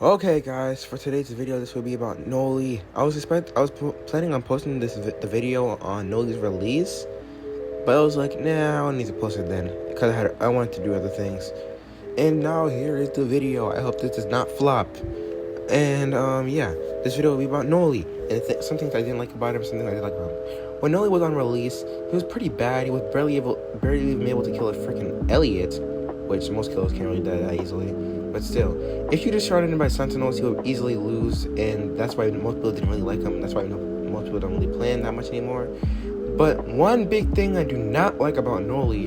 Okay, guys, for today's video, this will be about Noli. I was planning on posting the video on Noli's release, but I was like, nah, I don't need to post it then because I wanted to do other things. And now here is the video. I hope this does not flop. And yeah, this video will be about Noli and some things I didn't like about him, something I did like about him. When Noli was on release, he was pretty bad. He was barely even able to kill a freaking Elliot, which most killers can't really die that easily. But still, if you just shot him by Sentinels, he would easily lose, and that's why most people didn't really like him. That's why most people don't really play him that much anymore. But one big thing I do not like about Noli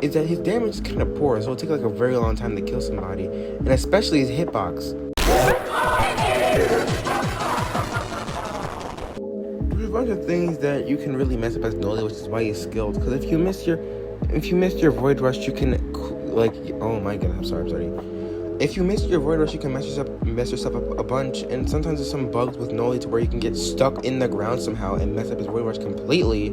is that his damage is kind of poor, so it'll take like a very long time to kill somebody, and especially his hitbox. There's a bunch of things that you can really mess up as Noli, which is why he's skilled. Because if you missed your Void Rush, you can oh my god, I'm sorry. If you miss your Void Rush, you can mess yourself up a bunch, and sometimes there's some bugs with Noli to where you can get stuck in the ground somehow and mess up his Void Rush completely.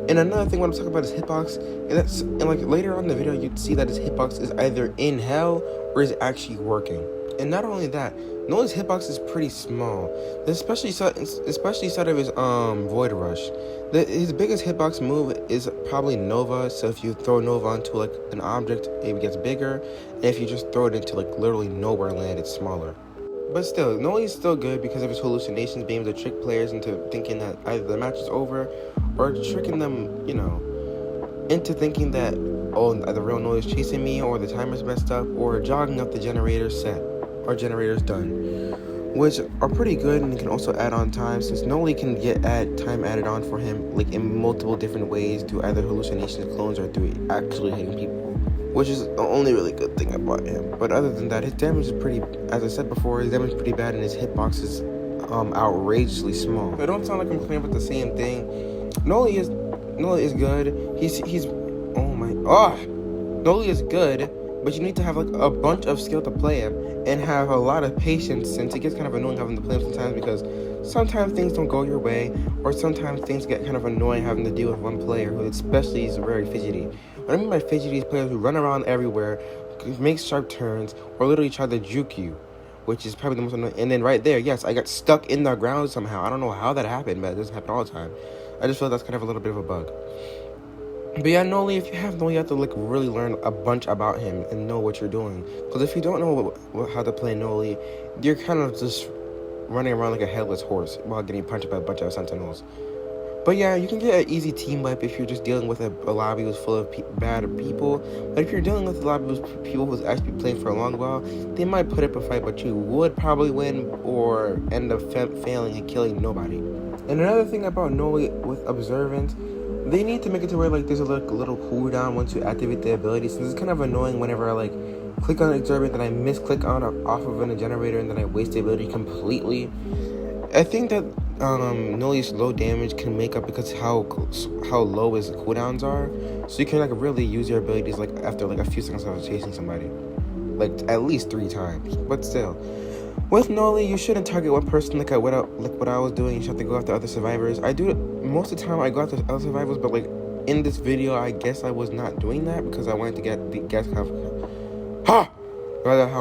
And another thing when I'm talking about his hitbox, and like later on in the video, you'd see that his hitbox is either in hell or is actually working. And not only that, Noli's hitbox is pretty small, especially side of his Void Rush. His biggest hitbox move is probably Nova, so if you throw Nova onto like an object, it gets bigger, and if you just throw it into like literally nowhere land, it's smaller. But still, Noli's still good because of his hallucinations, being able to trick players into thinking that either the match is over, or tricking them, into thinking that, oh, the real Noli is chasing me, or the timer's messed up, or jogging up the generator set, or generator's done, which are pretty good, and can also add on time, since Noli can get time added on for him, like in multiple different ways, through either hallucinations, clones, or through actually hitting people, which is the only really good thing about him. But other than that, his damage is pretty, as I said before, his damage is pretty bad, and his hitbox is outrageously small. So I don't sound like I'm complaining about the same thing. Noli is good. Noli is good, but you need to have like a bunch of skill to play him and have a lot of patience, since it gets kind of annoying having to play him sometimes, because sometimes things don't go your way, or sometimes things get kind of annoying having to deal with one player who especially is very fidgety. What I mean by fidgety is players who run around everywhere, make sharp turns, or literally try to juke you, which is probably the most annoying. And then right there, yes, I got stuck in the ground somehow. I don't know how that happened, but it doesn't happen all the time. I just feel that's kind of a little bit of a bug. But yeah, Noli, if you have Noli, you have to like really learn a bunch about him and know what you're doing. Because if you don't know how to play Noli, you're kind of just running around like a headless horse while getting punched by a bunch of Sentinels. But yeah, you can get an easy team wipe if you're just dealing with a lobby who's full of bad people. But if you're dealing with a lobby with people who's actually playing for a long while, they might put up a fight, but you would probably win or end up failing and killing nobody. And another thing about Noli with Observant, they need to make it to where like there's a little cooldown once you activate the ability, since it's kind of annoying whenever I like click on Observant, then I misclick on off of a generator, and then I waste the ability completely. I think that Noli's low damage can make up because how low his cooldowns are, so you can like really use your abilities like after like a few seconds of chasing somebody, like at least 3 times. But still, with Noli, you shouldn't target one person like what I was doing. You should have to go after other survivors. I do it most of the time. I go after other survivors, but like in this video, I guess I was not doing that because I wanted to get the guess how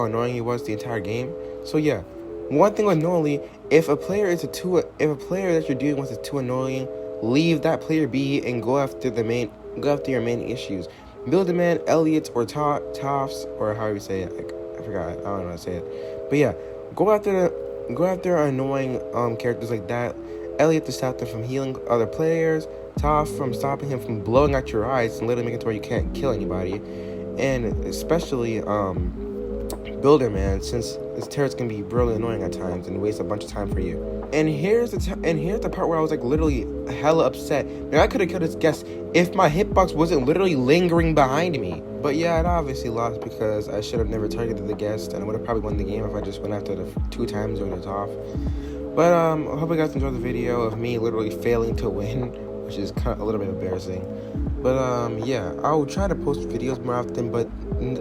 annoying he was the entire game. So yeah. One thing with Noli, if a player that you're dealing with is too annoying, leave that player be and go after your main issues. Build-A-Man, Elliot, or Toffs, or however you say it. I forgot. I don't know how to say it. But yeah, go after annoying characters like that. Elliot to stop them from healing other players. Toff from stopping him from blowing out your eyes and literally making it to where you can't kill anybody. And especially Builder-Man, since his turrets can be really annoying at times and waste a bunch of time for you. And here's the part where I was like literally hella upset. Man, I could have killed this guest if my hitbox wasn't literally lingering behind me. But yeah, it obviously lost because I should have never targeted the guest, and I would have probably won the game if I just went after the 2 times or the top. But I hope you guys enjoyed the video of me literally failing to win, which is kind of a little bit embarrassing. But yeah, I will try to post videos more often, but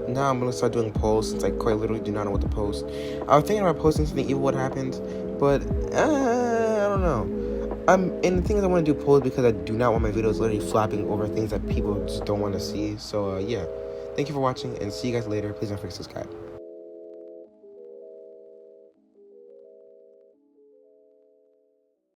now I'm gonna start doing polls since I quite literally do not know what to post. I was thinking about posting something evil what happened, but I don't know. And the thing is, I want to do polls because I do not want my videos literally flapping over things that people just don't want to see. So yeah, thank you for watching, and see you guys later. Please don't forget to subscribe.